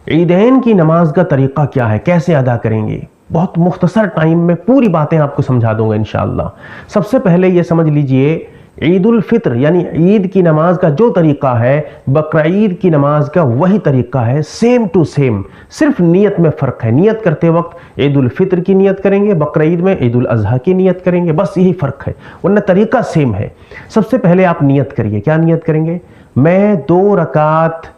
ईदैन की नमाज का तरीक़ा क्या है, कैसे अदा करेंगे, बहुत मुख्तसर टाइम में पूरी बातें आपको समझा दूंगा इंशाअल्लाह। सबसे पहले ये समझ लीजिए, ईद उल फित्र यानी ईद की नमाज का जो तरीक़ा है बकरा ईद की नमाज का वही तरीक़ा है, सेम टू सेम। सिर्फ नियत में फ़र्क है। नियत करते वक्त ईद उल फित्र की नियत करेंगे, बकरा ईद में ईद उल अज़हा की नियत करेंगे, बस यही फ़र्क है, वरना तरीक़ा सेम है। सबसे पहले आप नियत करिए। क्या नियत करेंगे? मैं 2 रकात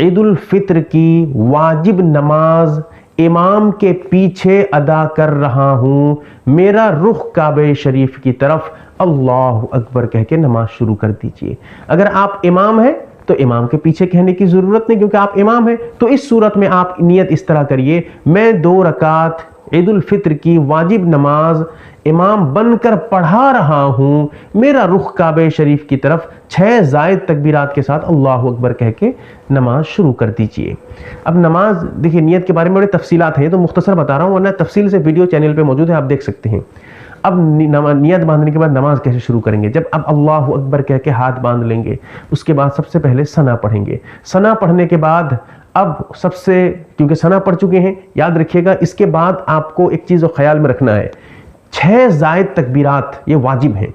ईद उल फित्र की वाजिब नमाज इमाम के पीछे अदा कर रहा हूं, मेरा रुख काबे शरीफ की तरफ, अल्लाह अकबर कह के नमाज शुरू कर दीजिए। अगर आप इमाम हैं तो इमाम के पीछे कहने की जरूरत नहीं, क्योंकि आप इमाम हैं। तो इस सूरत में आप नियत इस तरह करिए, मैं 2 रकात ईद उल फित्र की वाजिब नमाज इमाम बनकर पढ़ा रहा हूं, मेरा रुख काबे शरीफ की तरफ, 6 जायद तकबीरात के साथ अल्लाह अकबर कह के नमाज शुरू कर दीजिए। अब नमाज देखिए, नियत के बारे में बड़े तफसीलात हैं, तो मुख्तसर बता रहा हूं, वरना तफसील से वीडियो चैनल पे मौजूद है, आप देख सकते हैं। अब नियत बांधने के बाद नमाज कैसे शुरू करेंगे? जब अब अल्लाह अकबर कह के हाथ बांध लेंगे, उसके बाद सबसे पहले सना पढ़ेंगे। सना पढ़ने के बाद अब सबसे, क्योंकि सना पढ़ चुके हैं, याद रखिएगा, इसके बाद आपको एक चीज़ ख्याल में रखना है, 6 जायद तकबीरात ये वाजिब हैं।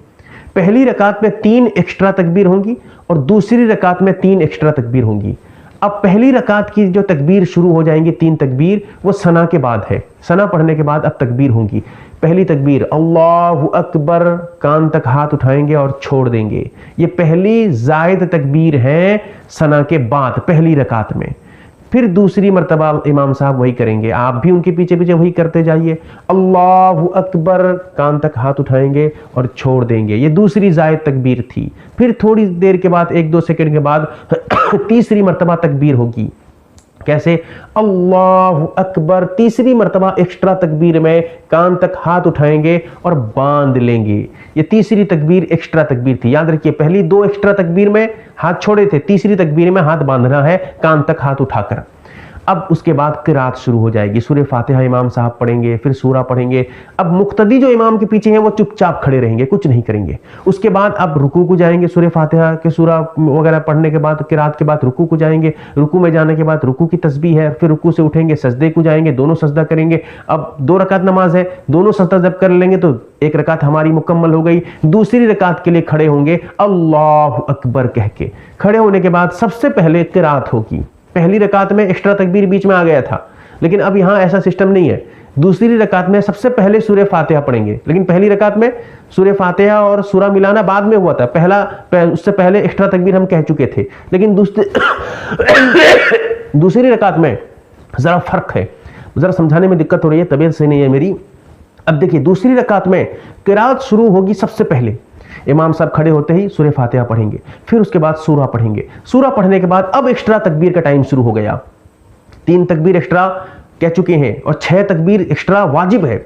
पहली रकात में 3 एक्स्ट्रा तकबीर होंगी और दूसरी रकात में 3 एक्स्ट्रा तकबीर होंगी। अब पहली रकात की जो तकबीर शुरू हो जाएंगी, 3 तकबीर, वो सना के बाद है। सना पढ़ने के बाद अब तकबीर होंगी। पहली तकबीर अल्लाहु अकबर, कान तक हाथ उठाएंगे और छोड़ देंगे। ये पहली जायद तकबीर है सना के बाद, पहली रकात में। फिर दूसरी मर्तबा इमाम साहब वही करेंगे, आप भी उनके पीछे पीछे वही करते जाइए। अल्लाहु अकबर, कान तक हाथ उठाएंगे और छोड़ देंगे। ये दूसरी जायद तकबीर थी। फिर थोड़ी देर के बाद, 1-2 सेकंड के बाद तीसरी मर्तबा तकबीर होगी। कैसे? अल्लाहु अकबर, तीसरी मर्तबा एक्स्ट्रा तकबीर में कान तक हाथ उठाएंगे और बांध लेंगे। ये तीसरी तकबीर एक्स्ट्रा तकबीर थी, याद रखिए। पहली 2 एक्स्ट्रा तकबीर में हाथ छोड़े थे, तीसरी तकबीर में हाथ बांधना है कान तक हाथ उठाकर। अब उसके बाद क़िराअत शुरू हो जाएगी। सूरह फातिहा इमाम साहब पढ़ेंगे, फिर सूरा पढ़ेंगे। अब मुक्तदी जो इमाम के पीछे हैं वो चुपचाप खड़े रहेंगे, कुछ नहीं करेंगे। उसके बाद अब रुकू को जाएंगे। सूरह फातिहा के सूरा वगैरह पढ़ने के बाद, क़िराअत के बाद रुकू को जाएंगे। रुकू में जाने के बाद रुकू की तस्बीह है, फिर रुकू से उठेंगे, सजदे को जाएंगे, दोनों सजदा करेंगे। अब 2 रकात नमाज है, दोनों सजदा जब कर लेंगे तो 1 रकात हमारी मुकम्मल हो गई। दूसरी रकात के लिए खड़े होंगे, अल्लाहु अकबर कह के। खड़े होने के बाद सबसे पहले क़िराअत होगी। पहली रकात में एक्स्ट्रा तकबीर बीच में आ गया था, लेकिन अब यहां ऐसा सिस्टम नहीं है। दूसरी रकात में सबसे पहले सूरह फातिहा पढ़ेंगे, लेकिन पहली रकात में सूरह फातिहा और सूरा मिलाना बाद में हुआ था। उससे पहले एक्स्ट्रा तकबीर हम कह चुके थे, लेकिन दूसरी रकात में जरा फर्क है, जरा समझाने में दिक्कत हो रही है, तबीयत सही नहीं है मेरी। अब देखिए, दूसरी रकात में क़िराअत शुरू होगी। सबसे पहले इमाम साहब खड़े होते ही सूरह फातिहा पढ़ेंगे, फिर उसके बाद सूरा पढ़ेंगे। सूरा पढ़ने के बाद अब एक्स्ट्रा तकबीर का टाइम शुरू हो गया। 3 तकबीर एक्स्ट्रा कह चुके हैं और 6 तकबीर एक्स्ट्रा वाजिब है।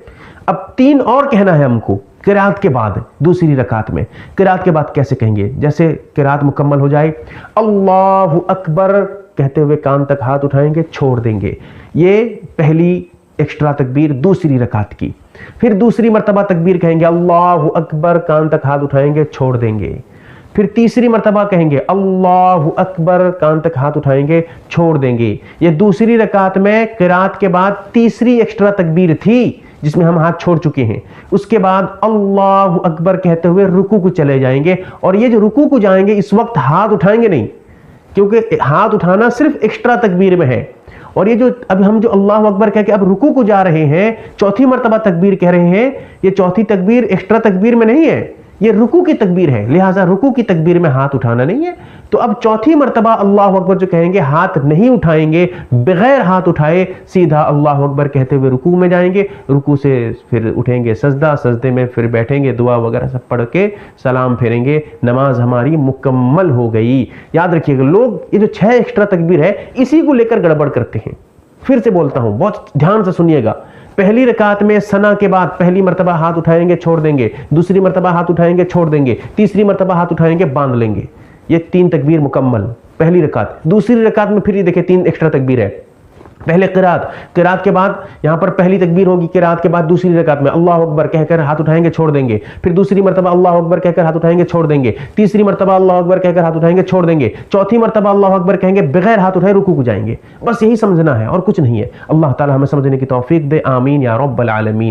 अब 3 और कहना है हमको क़िराअत के बाद, दूसरी रकात में। क़िराअत के बाद कैसे कहेंगे? जैसे क़िराअत मुकम्मल हो जाए, अल्लाहु अकबर कहते हुए कान तक हाथ उठाएंगे, छोड़ देंगे। ये पहली एक्स्ट्रा तकबीर दूसरी रकात की। फिर दूसरी मर्तबा तकबीर कहेंगे, अल्लाहु अकबर, कान तक हाथ उठाएंगे, छोड़ देंगे। फिर तीसरी मर्तबा कहेंगे, अल्लाहु अकबर, कान तक हाथ उठाएंगे, छोड़ देंगे। ये दूसरी रकात में क़िराअत के बाद तीसरी एक्स्ट्रा तकबीर थी, जिसमें हम हाथ छोड़ चुके हैं। उसके बाद अल्लाहु अकबर कहते हुए रुकू को चले जाएंगे। और ये जो रुकू को जाएंगे, इस वक्त हाथ उठाएंगे नहीं, क्योंकि हाथ उठाना सिर्फ एक्स्ट्रा तकबीर में है। और ये जो अब हम जो अल्लाह अकबर कह के अब रुकू को जा रहे हैं, चौथी मर्तबा तकबीर कह रहे हैं, ये चौथी तकबीर एक्स्ट्रा तकबीर में नहीं है, ये रुकू की तकबीर है। लिहाजा रुकू की तकबीर में हाथ उठाना नहीं है। तो अब चौथी मर्तबा अल्लाह अकबर जो कहेंगे, हाथ नहीं उठाएंगे, बगैर हाथ उठाए सीधा अल्लाह अकबर कहते हुए रुकू में जाएंगे। रुकू से फिर उठेंगे सजदा, सजदे में फिर बैठेंगे, दुआ वगैरह सब पढ़ के सलाम फेरेंगे। नमाज हमारी मुकम्मल हो गई। याद रखिएगा, लोग ये जो 6 एक्स्ट्रा तकबीर है, इसी को लेकर गड़बड़ करते हैं। फिर से बोलता हूं, बहुत ध्यान से सुनिएगा। पहली रकात में सना के बाद पहली मर्तबा हाथ उठाएंगे, छोड़ देंगे। दूसरी मर्तबा हाथ उठाएंगे, छोड़ देंगे। तीसरी मर्तबा हाथ उठाएंगे, बांध लेंगे। ये 3 तकबीर मुकम्मल पहली रकात। दूसरी रकात में फिर ये देखिए 3 एक्स्ट्रा तकबीर है। पहले किरात, किरात के बाद यहां पर पहली तकबीर होगी, किरात के बाद दूसरी रकात में अल्लाह अकबर कहकर हाथ उठाएंगे, छोड़ देंगे, फिर दूसरी मरतबा अल्लाह अकबर कहकर हाथ उठाएंगे, छोड़ देंगे, तीसरी मरतबा अल्लाह अकबर कहकर हाथ उठाएंगे, छोड़ देंगे, चौथी मरतबा अल्लाह अकबर कहेंगे, बगैर हाथ उठाए रुकू को जाएंगे। बस यही समझना है और कुछ नहीं है। अल्लाह ताला हमें समझने की तौफीक दे, आमीन या रब्बल आलमीन।